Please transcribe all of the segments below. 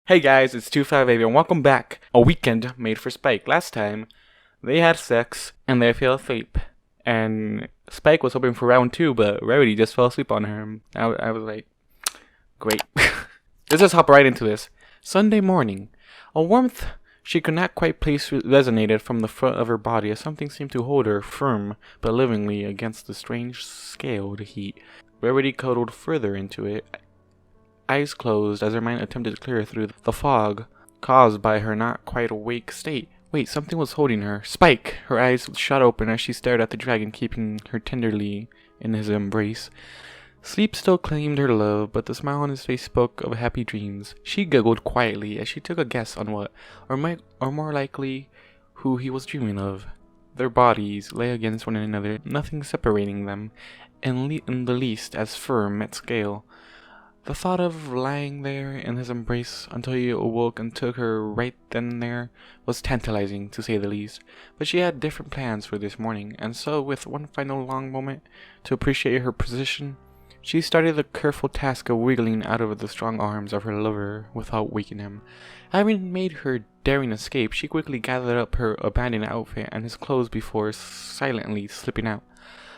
Hey guys, it's Ch.4 and welcome back. A weekend made for Spike. Last time, they had sex and they fell asleep. And Spike was hoping for round 2, but Rarity just fell asleep on her. I was like, great. Let's just hop right into this. Sunday morning. A warmth she could not quite place resonated from the front of her body as something seemed to hold her firm but livingly against the strange scaled heat. Rarity cuddled further into it, eyes closed as her mind attempted to clear through the fog caused by her not quite awake state. Wait, something was holding her. Spike! Her eyes shot open as she stared at the dragon, keeping her tenderly in his embrace. Sleep still claimed her love, but the smile on his face spoke of happy dreams. She giggled quietly as she took a guess on what, or more likely, who he was dreaming of. Their bodies lay against one another, nothing separating them, in the least as firm at scale. The thought of lying there in his embrace until he awoke and took her right then and there was tantalizing, to say the least. But she had different plans for this morning, and so, with one final long moment to appreciate her position, she started the careful task of wiggling out of the strong arms of her lover without waking him. Having made her daring escape, she quickly gathered up her abandoned outfit and his clothes before silently slipping out.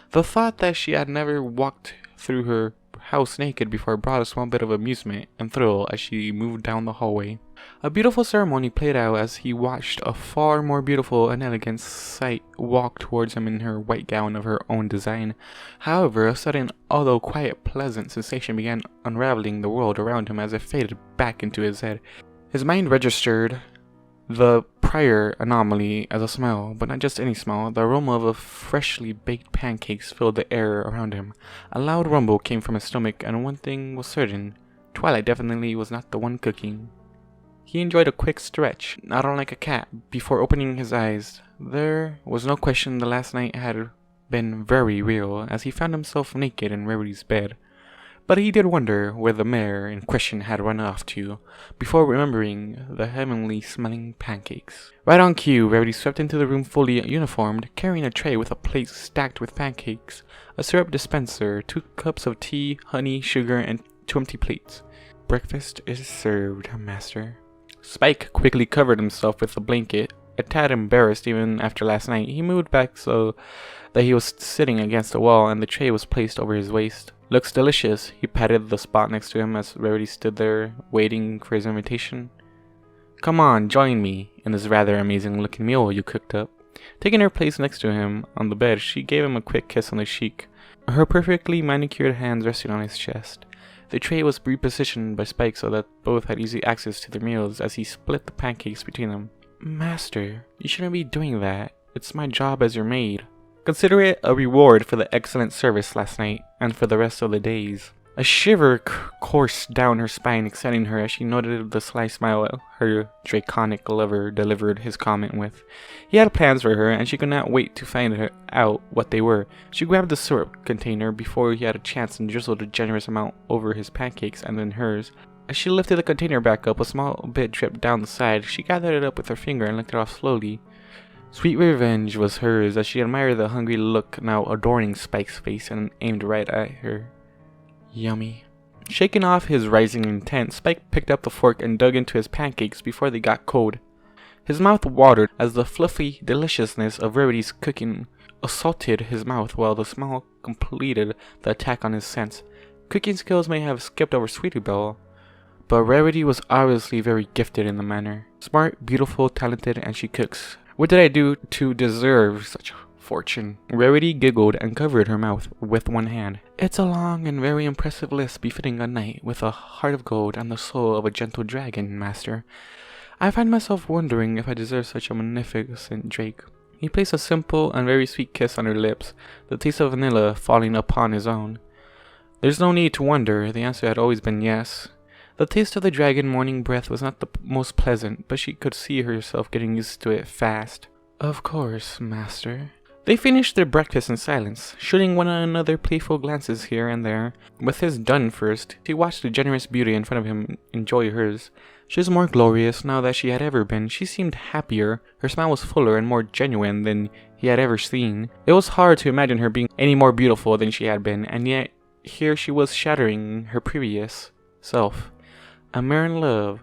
The thought that she had never walked through her house naked before brought a small bit of amusement and thrill as she moved down the hallway. A beautiful ceremony played out as he watched a far more beautiful and elegant sight walk towards him in her white gown of her own design. However, a sudden, although quite pleasant sensation began unraveling the world around him as it faded back into his head. His mind registered the prior anomaly as a smell, but not just any smell. The aroma of freshly baked pancakes filled the air around him. A loud rumble came from his stomach, and one thing was certain: Twilight definitely was not the one cooking. He enjoyed a quick stretch, not unlike a cat, before opening his eyes. There was no question the last night had been very real, as he found himself naked in Rarity's bed. But he did wonder where the mare in question had run off to, before remembering the heavenly-smelling pancakes. Right on cue, Rarity swept into the room fully uniformed, carrying a tray with a plate stacked with pancakes, a syrup dispenser, 2 cups of tea, honey, sugar, and 2 empty plates. "Breakfast is served, master." Spike quickly covered himself with a blanket. A tad embarrassed even after last night, he moved back so that he was sitting against the wall and the tray was placed over his waist. "Looks delicious," he patted the spot next to him as Rarity stood there waiting for his invitation. "Come on, join me in this rather amazing looking meal you cooked up." Taking her place next to him on the bed, she gave him a quick kiss on the cheek, her perfectly manicured hands resting on his chest. The tray was repositioned by Spike so that both had easy access to their meals as he split the pancakes between them. "Master, you shouldn't be doing that. It's my job as your maid. Consider it a reward for the excellent service last night, and for the rest of the days." A shiver coursed down her spine, exciting her as she noted the sly smile her draconic lover delivered his comment with. He had plans for her, and she could not wait to find out what they were. She grabbed the syrup container before he had a chance and drizzled a generous amount over his pancakes and then hers. As she lifted the container back up, a small bit dripped down the side. She gathered it up with her finger and licked it off slowly. Sweet revenge was hers as she admired the hungry look now adorning Spike's face and aimed right at her. Yummy. Shaking off his rising intent, Spike picked up the fork and dug into his pancakes before they got cold. His mouth watered as the fluffy deliciousness of Rarity's cooking assaulted his mouth while the smell completed the attack on his sense. Cooking skills may have skipped over Sweetie Belle, but Rarity was obviously very gifted in the manner. Smart, beautiful, talented, and she cooks. What did I do to deserve such fortune? Rarity giggled and covered her mouth with one hand. "It's a long and very impressive list befitting a knight with a heart of gold and the soul of a gentle dragon, master. I find myself wondering if I deserve such a magnificent drake." He placed a simple and very sweet kiss on her lips, the taste of vanilla falling upon his own. There's no need to wonder, the answer had always been yes. The taste of the dragon morning breath was not the most pleasant, but she could see herself getting used to it fast. "Of course, master." They finished their breakfast in silence, shooting one another playful glances here and there. With his done first, he watched the generous beauty in front of him enjoy hers. She was more glorious now than she had ever been. She seemed happier. Her smile was fuller and more genuine than he had ever seen. It was hard to imagine her being any more beautiful than she had been, and yet here she was shattering her previous self. A mere in love,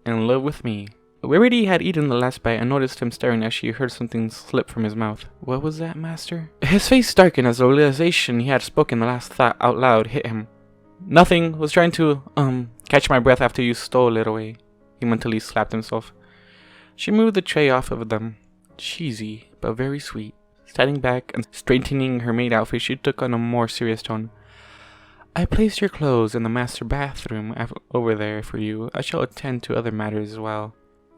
in love with me. Rarity had eaten the last bite and noticed him staring as she heard something slip from his mouth. What was that, master? His face darkened as the realization he had spoken the last thought out loud hit him. Nothing. Was trying to, catch my breath after you stole it away. He mentally slapped himself. She moved the tray off of them. Cheesy, but very sweet. Standing back and straightening her maid outfit, she took on a more serious tone. I placed your clothes in the master bathroom over there for you. I shall attend to other matters as well.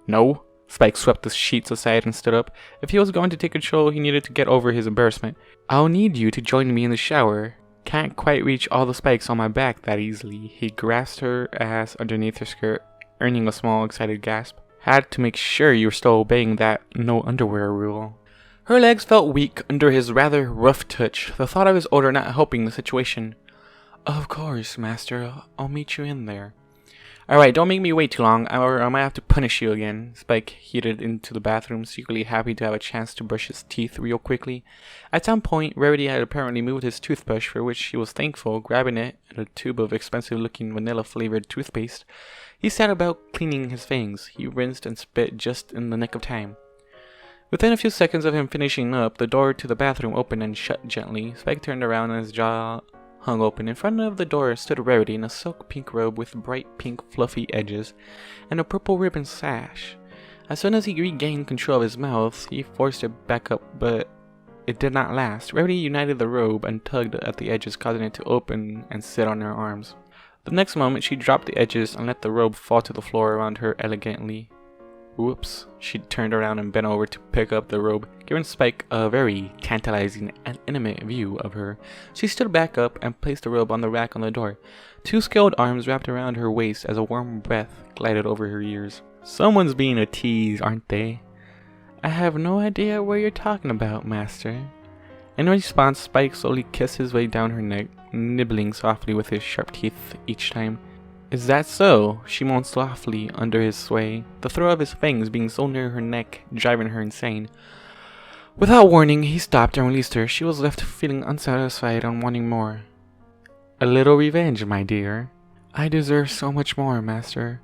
No. Spike swept the sheets aside and stood up. If he was going to take control, he needed to get over his embarrassment. I'll need you to join me in the shower. Can't quite reach all the spikes on my back that easily. He grasped her ass underneath her skirt, earning a small, excited gasp. Had to make sure you were still obeying that no underwear rule. Her legs felt weak under his rather rough touch, the thought of his odor not helping the situation. Of course, master. I'll meet you in there. Alright, don't make me wait too long, or I might have to punish you again. Spike headed into the bathroom, secretly happy to have a chance to brush his teeth real quickly. At some point, Rarity had apparently moved his toothbrush, for which he was thankful, grabbing it and a tube of expensive-looking vanilla-flavored toothpaste. He set about cleaning his fangs. He rinsed and spit just in the nick of time. Within a few seconds of him finishing up, the door to the bathroom opened and shut gently. Spike turned around and his jaw hung open. In front of the door stood Rarity in a silk pink robe with bright pink fluffy edges and a purple ribbon sash. As soon as he regained control of his mouth, he forced it back up, but it did not last. Rarity united the robe and tugged at the edges, causing it to open and sit on her arms. The next moment, she dropped the edges and let the robe fall to the floor around her elegantly. Whoops. She turned around and bent over to pick up the robe, giving Spike a very tantalizing and intimate view of her. She stood back up and placed the robe on the rack on the door. Two skilled arms wrapped around her waist as a warm breath glided over her ears. Someone's being a tease, aren't they? I have no idea what you're talking about, master. In response, Spike slowly kissed his way down her neck, nibbling softly with his sharp teeth each time. Is that so? She moaned softly under his sway, the throw of his fangs being so near her neck, driving her insane. Without warning, he stopped and released her. She was left feeling unsatisfied and wanting more. A little revenge, my dear. I deserve so much more, master.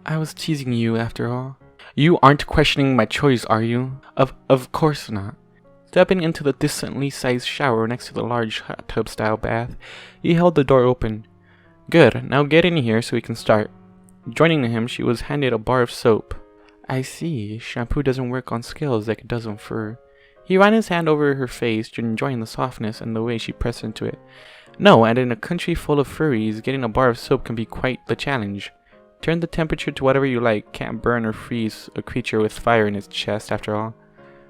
I was teasing you, after all. You aren't questioning my choice, are you? Of course not. Stepping into the decently sized shower next to the large hot tub-style bath, he held the door open. Good, now get in here so we can start. Joining him, she was handed a bar of soap. I see, shampoo doesn't work on scales like it does on fur. He ran his hand over her face, enjoying the softness and the way she pressed into it. No, and in a country full of furries, getting a bar of soap can be quite the challenge. Turn the temperature to whatever you like, can't burn or freeze a creature with fire in its chest after all.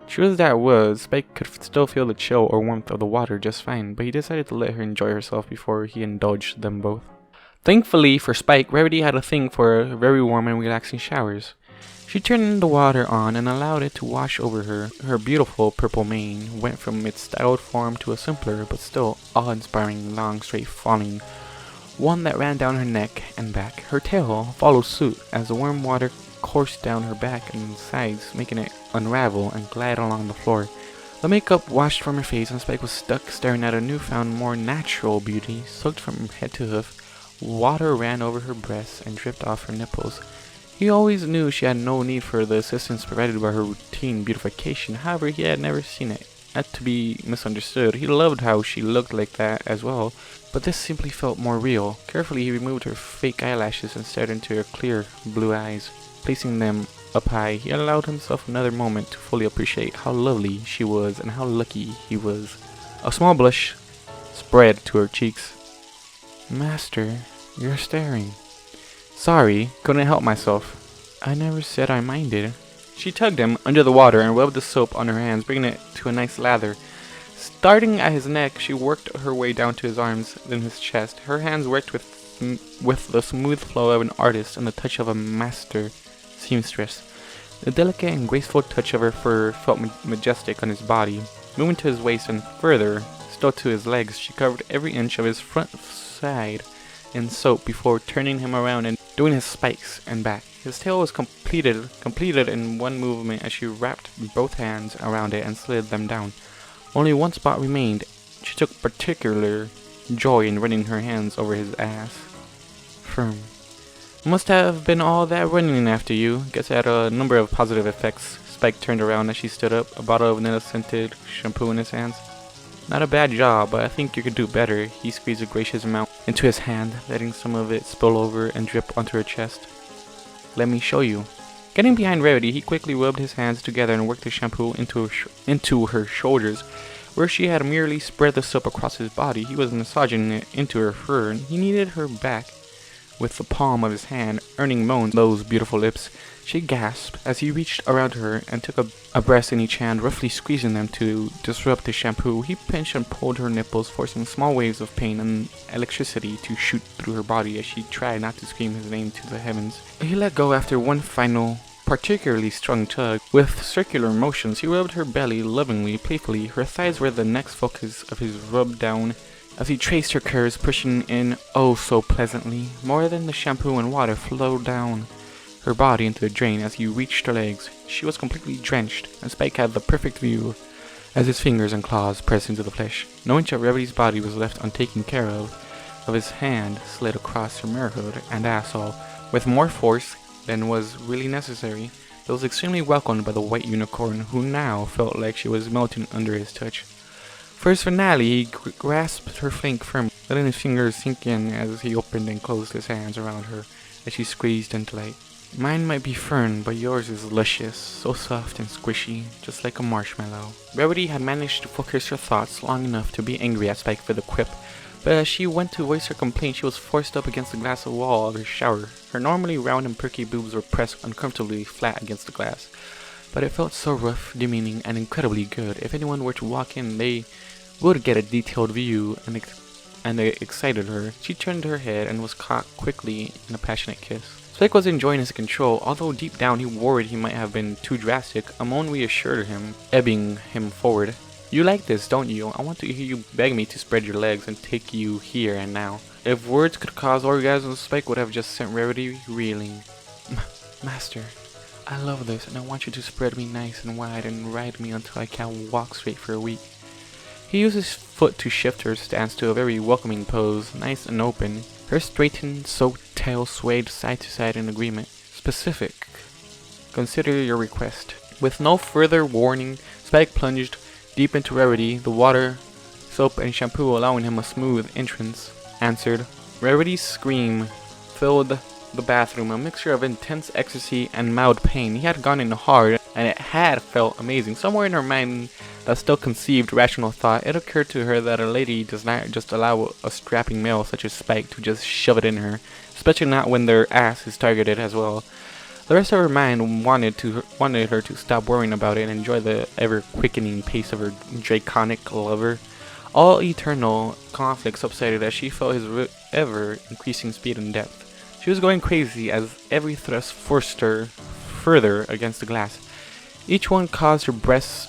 True as that was, Spike could still feel the chill or warmth of the water just fine, but he decided to let her enjoy herself before he indulged them both. Thankfully for Spike, Rarity had a thing for very warm and relaxing showers. She turned the water on and allowed it to wash over her. Her beautiful purple mane went from its styled form to a simpler but still awe-inspiring long straight falling one that ran down her neck and back. Her tail followed suit as the warm water coursed down her back and sides, making it unravel and glide along the floor. The makeup washed from her face and Spike was stuck staring at a newfound, more natural beauty, soaked from head to hoof. Water ran over her breasts and dripped off her nipples. He always knew she had no need for the assistance provided by her routine beautification, however he had never seen it. Not to be misunderstood, he loved how she looked like that as well, but this simply felt more real. Carefully he removed her fake eyelashes and stared into her clear blue eyes. Placing them up high, he allowed himself another moment to fully appreciate how lovely she was and how lucky he was. A small blush spread to her cheeks. Master, you're staring. Sorry, couldn't help myself. I never said I minded. She tugged him under the water and rubbed the soap on her hands, bringing it to a nice lather. Starting at his neck, she worked her way down to his arms, then his chest. Her hands worked with the smooth flow of an artist and the touch of a master seamstress. The delicate and graceful touch of her fur felt majestic on his body. Moving to his waist and further, still to his legs, she covered every inch of his front side in soap before turning him around and doing his spikes and back. His tail was completed in one movement as she wrapped both hands around it and slid them down. Only one spot remained. She took particular joy in running her hands over his ass. Firm. Must have been all that running after you. Guess it had a number of positive effects. Spike turned around as she stood up, a bottle of vanilla-scented shampoo in his hands. Not a bad job, but I think you could do better. He squeezed a gracious amount into his hand, letting some of it spill over and drip onto her chest. Let me show you. Getting behind Rarity, he quickly rubbed his hands together and worked the shampoo into her shoulders. Where she had merely spread the soap across his body, he was massaging it into her fur, and he kneaded her back with the palm of his hand, earning moans those beautiful lips. She gasped as he reached around her and took a breast in each hand, roughly squeezing them to disrupt the shampoo. He pinched and pulled her nipples, forcing small waves of pain and electricity to shoot through her body as she tried not to scream his name to the heavens. He let go after one final, particularly strong tug. With circular motions, he rubbed her belly lovingly, playfully. Her thighs were the next focus of his rub down as he traced her curves, pushing in oh so pleasantly. More than the shampoo and water flowed down her body into the drain as he reached her legs. She was completely drenched, and Spike had the perfect view as his fingers and claws pressed into the flesh. No inch of Rarity's body was left untaken care of his hand slid across her mirrorhood and asshole with more force than was really necessary. It was extremely welcomed by the white unicorn, who now felt like she was melting under his touch. For his finale, he grasped her flank firmly, letting his fingers sink in as he opened and closed his hands around her as she squeezed into light. Mine might be fern, but yours is luscious, so soft and squishy, just like a marshmallow. Rarity had managed to focus her thoughts long enough to be angry at Spike for the quip, but as she went to voice her complaint, she was forced up against the glass wall of her shower. Her normally round and perky boobs were pressed uncomfortably flat against the glass, but it felt so rough, demeaning, and incredibly good. If anyone were to walk in, they would get a detailed view, and it excited her. She turned her head and was caught quickly in a passionate kiss. Spike was enjoying his control, although deep down he worried he might have been too drastic. A moan reassured him, ebbing him forward. You like this, don't you? I want to hear you beg me to spread your legs and take you here and now. If words could cause orgasms, Spike would have just sent Rarity reeling. Master, I love this, and I want you to spread me nice and wide and ride me until I can't walk straight for a week. He used his foot to shift her stance to a very welcoming pose, nice and open. Her straightened, soaked tail swayed side to side in agreement. Specific. Consider your request. With no further warning, Spike plunged deep into Rarity, the water, soap, and shampoo allowing him a smooth entrance. Answered. Rarity's scream filled the bathroom, a mixture of intense ecstasy and mild pain. He had gone in hard, and it had felt amazing. Somewhere in her mind that still conceived rational thought, it occurred to her that a lady does not just allow a strapping male such as Spike to just shove it in her, especially not when their ass is targeted as well. The rest of her mind wanted her to stop worrying about it and enjoy the ever-quickening pace of her draconic lover. All eternal conflict subsided as she felt his ever-increasing speed and depth. She was going crazy as every thrust forced her further against the glass. Each one caused her breasts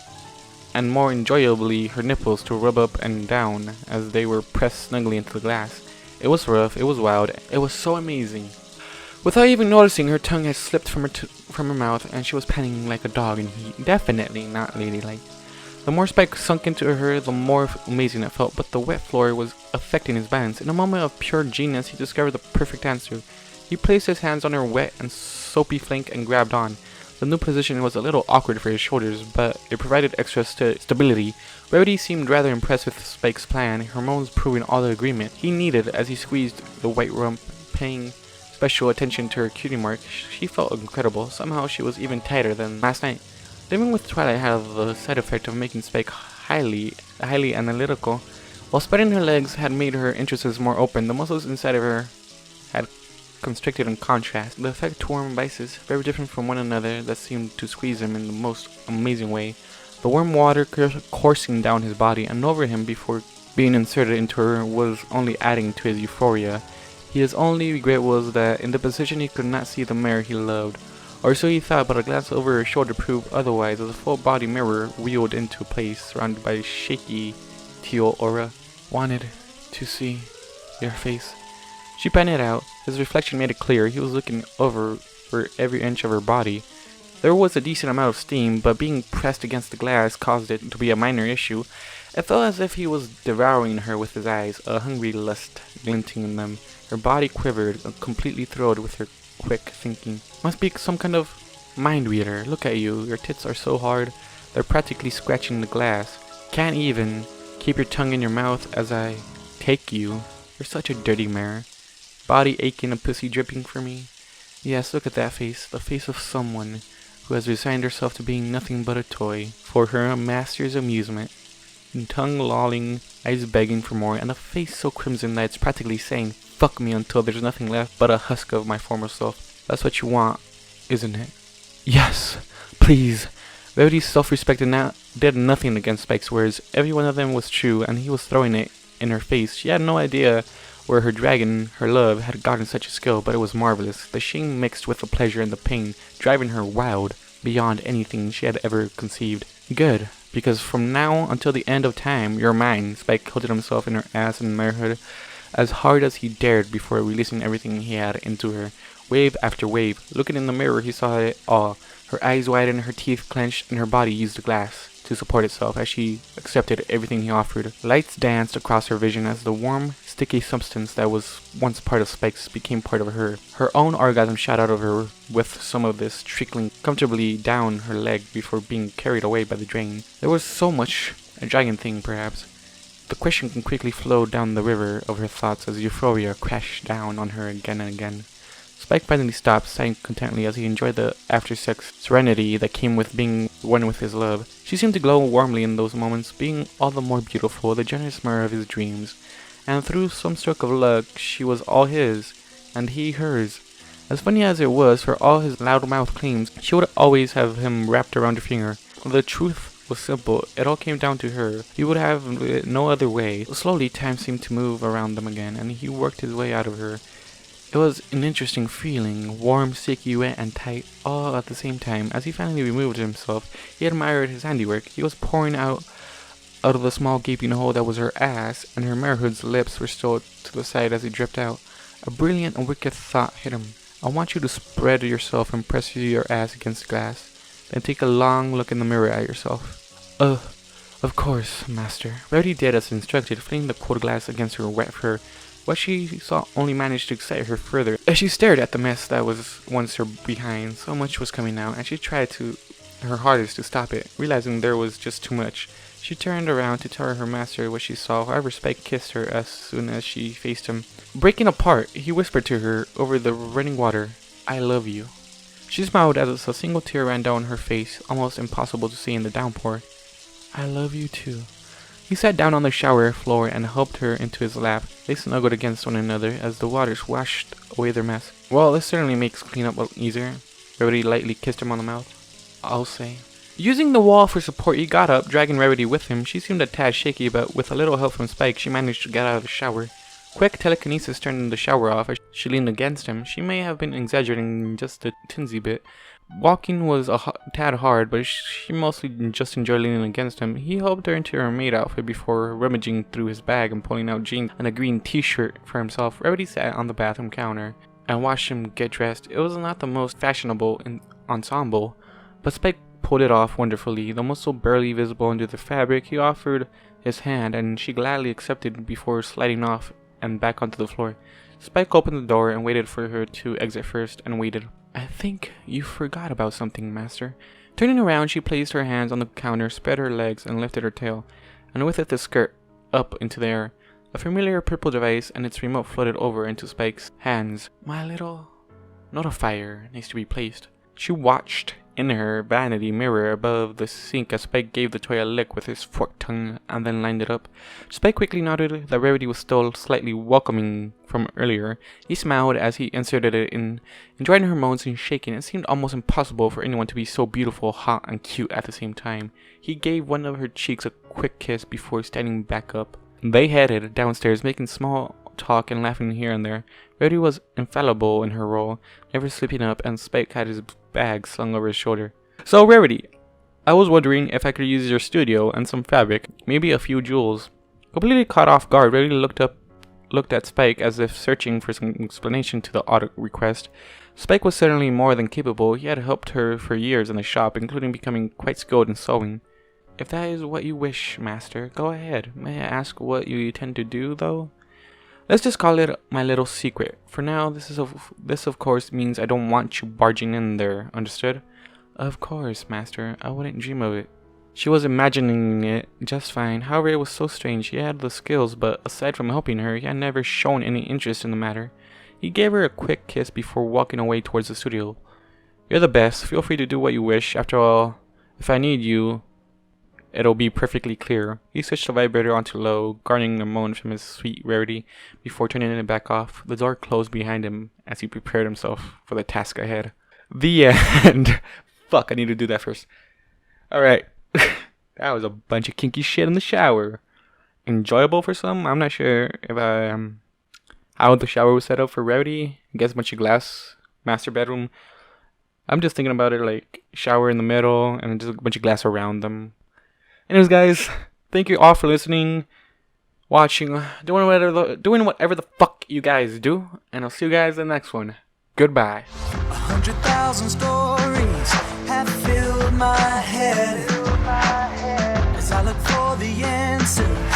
and more enjoyably her nipples to rub up and down as they were pressed snugly into the glass. It was rough, it was wild, it was so amazing. Without even noticing, her tongue had slipped from her mouth, and she was panting like a dog in heat. Definitely not ladylike. The more Spike sunk into her, the more amazing it felt, but the wet floor was affecting his balance. In a moment of pure genius, he discovered the perfect answer. He placed his hands on her wet and soapy flank and grabbed on. The new position was a little awkward for his shoulders, but it provided extra stability. Rarity seemed rather impressed with Spike's plan, her moans proving all the agreement he needed as he squeezed the white rump, paying special attention to her cutie mark. She felt incredible. Somehow she was even tighter than last night. Living with Twilight had the side effect of making Spike highly analytical. While spreading her legs had made her interests more open, the muscles inside of her had constricted in contrast. The effect torn vices, very different from one another, that seemed to squeeze him in the most amazing way. The warm water coursing down his body and over him before being inserted into her was only adding to his euphoria. His only regret was that in the position he could not see the mirror he loved. Or so he thought, but a glance over her shoulder proved otherwise as a full-body mirror wheeled into place, surrounded by a shaky teal aura. Wanted to see your face. She panted out. His reflection made it clear he was looking over for every inch of her body. There was a decent amount of steam, but being pressed against the glass caused it to be a minor issue. It felt as if he was devouring her with his eyes, a hungry lust glinting in them. Her body quivered, completely thrilled with her quick, thinking. Must be some kind of mind reader. Look at you. Your tits are so hard, they're practically scratching the glass. Can't even keep your tongue in your mouth as I take you. You're such a dirty mare. Body aching and pussy dripping for me. Yes, look at that face. The face of someone who has resigned herself to being nothing but a toy for her master's amusement. And tongue lolling, eyes begging for more, and a face so crimson that it's practically saying, fuck me until there's nothing left but a husk of my former self. That's what you want, isn't it? Yes, please. Rarity's self-respect did nothing against Spike's words. Every one of them was true, and he was throwing it in her face. She had no idea where her dragon, her love, had gotten such a skill, but it was marvelous. The shame mixed with the pleasure and the pain, driving her wild beyond anything she had ever conceived. Good, because from now until the end of time, you're mine. Spike tilted himself in her ass and marehood as hard as he dared before releasing everything he had into her. Wave after wave. Looking in the mirror, he saw it all. Her eyes widened, her teeth clenched, and her body used the glass to support itself as she accepted everything he offered. Lights danced across her vision as the warm, sticky substance that was once part of Spike's became part of her. Her own orgasm shot out of her, with some of this trickling comfortably down her leg before being carried away by the drain. There was so much, a giant thing perhaps. The question quickly flowed down the river of her thoughts as euphoria crashed down on her again and again. Spike finally stopped, sighing contentedly as he enjoyed the after-sex serenity that came with being one with his love. She seemed to glow warmly in those moments, being all the more beautiful, the generous mirror of his dreams. And through some stroke of luck, she was all his, and he hers. As funny as it was, for all his loudmouth claims, she would always have him wrapped around her finger. The truth was simple. It all came down to her. He would have it no other way. Slowly, time seemed to move around them again, and he worked his way out of her. It was an interesting feeling, warm, sticky, wet, and tight, all at the same time. As he finally removed himself, he admired his handiwork. He was pouring out of the small gaping hole that was her ass, and her marehood's lips were still to the side as he dripped out. A brilliant and wicked thought hit him. I want you to spread yourself and press your ass against the glass. Then take a long look in the mirror at yourself. Of course, master. Rarity did as instructed, flinging the cold glass against her wet fur. What she saw only managed to excite her further. As she stared at the mess that was once her behind, so much was coming out, and she tried her hardest to stop it, realizing there was just too much. She turned around to tell her master what she saw. However, Spike kissed her as soon as she faced him. Breaking apart, he whispered to her over the running water, "I love you." She smiled as a single tear ran down her face, almost impossible to see in the downpour. "I love you too." He sat down on the shower floor and helped her into his lap. They snuggled against one another as the waters washed away their mess. "Well, this certainly makes cleanup easier." Rarity lightly kissed him on the mouth. "I'll say." Using the wall for support, he got up, dragging Rarity with him. She seemed a tad shaky, but with a little help from Spike, she managed to get out of the shower. Quick telekinesis turned the shower off as she leaned against him. She may have been exaggerating just a tinsy bit. Walking was a tad hard, but she mostly just enjoyed leaning against him. He helped her into her maid outfit before rummaging through his bag and pulling out jeans and a green t-shirt for himself. Rarity sat on the bathroom counter and watched him get dressed. It was not the most fashionable ensemble, but Spike pulled it off wonderfully. The muscle barely visible under the fabric, he offered his hand, and she gladly accepted before sliding off and back onto the floor. Spike opened the door and waited for her to exit first, and waited. "I think you forgot about something, master." Turning around, she placed her hands on the counter, spread her legs, and lifted her tail, and with it the skirt up into the air. A familiar purple device and its remote floated over into Spike's hands. "My little notifier needs to be placed." She watched in her vanity mirror above the sink as Spike gave the toy a lick with his forked tongue and then lined it up. Spike quickly noted that Rarity was still slightly welcoming from earlier. He smiled as he inserted it in, enjoying her moans and shaking. It seemed almost impossible for anyone to be so beautiful, hot, and cute at the same time. He gave one of her cheeks a quick kiss before standing back up. They headed downstairs, making small talk and laughing here and there. Rarity was infallible in her role, never slipping up, and Spike had his bag slung over his shoulder. "So, Rarity, I was wondering if I could use your studio and some fabric, maybe a few jewels." Completely caught off guard, Rarity looked at Spike as if searching for some explanation to the odd request. Spike was certainly more than capable. He had helped her for years in the shop, including becoming quite skilled in sewing. "If that is what you wish, master, go ahead. May I ask what you intend to do, though?" Let's just call it my little secret. For now, this of course means I don't want you barging in there, understood? Of course, master. I wouldn't dream of it. She was imagining it just fine. However, it was so strange. He had the skills, but aside from helping her, he had never shown any interest in the matter. He gave her a quick kiss before walking away towards the studio. You're the best. Feel free to do what you wish. After all, if I need you, it'll be perfectly clear. He switched the vibrator onto low, garnering a moan from his sweet Rarity before turning it back off. The door closed behind him as he prepared himself for the task ahead. The end. Fuck, I need to do that first. Alright. That was a bunch of kinky shit in the shower. Enjoyable for some? I'm not sure if how the shower was set up for Rarity. I guess a bunch of glass. Master bedroom. I'm just thinking about it like shower in the middle and just a bunch of glass around them. Anyways, guys, thank you all for listening, watching, doing whatever the fuck you guys do, and I'll see you guys in the next one. Goodbye. 100,000 stories have filled my head as I look for the answer.